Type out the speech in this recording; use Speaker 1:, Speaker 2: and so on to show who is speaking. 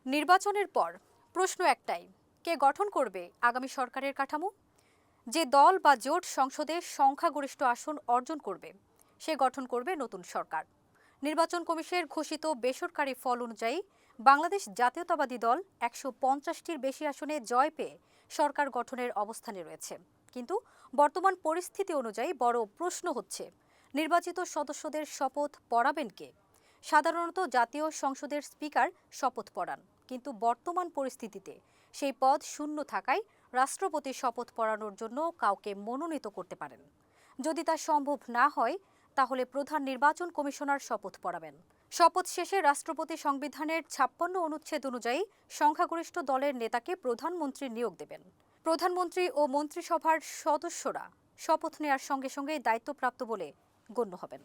Speaker 1: নির্বাচনের পর প্রশ্ন একটাই, কে গঠন করবে আগামী সরকারের কাঠামো? যে দল বা জোট সংসদে সংখ্যাগরিষ্ঠ আসন অর্জন করবে সে গঠন করবে নতুন সরকার। নির্বাচন কমিশনের ঘোষিত বেসরকারি ফল অনুযায়ী বাংলাদেশ জাতীয়তাবাদী দল ১৫০টির বেশি আসনে জয় পেয়ে সরকার গঠনের অবস্থানে রয়েছে। কিন্তু বর্তমান পরিস্থিতি অনুযায়ী বড় প্রশ্ন হচ্ছে, নির্বাচিত সদস্যদের শপথ পড়াবেন কে? সাধারণত জাতীয় সংসদের স্পিকার শপথ পড়ান, কিন্তু বর্তমান পরিস্থিতিতে সেই পদ শূন্য থাকায় রাষ্ট্রপতি শপথ পড়ানোর জন্য কাউকে মনোনীত করতে পারেন। যদি তা সম্ভব না হয়, তাহলে প্রধান নির্বাচন কমিশনার শপথ পড়াবেন। শপথ শেষে রাষ্ট্রপতি সংবিধানের ৫৬ অনুচ্ছেদ অনুযায়ী সংখ্যাগরিষ্ঠ দলের নেতাকে প্রধানমন্ত্রী নিয়োগ দেবেন। প্রধানমন্ত্রী ও মন্ত্রিসভার সদস্যরা শপথ নেয়ার সঙ্গে সঙ্গে দায়িত্বপ্রাপ্ত বলে গণ্য হবেন।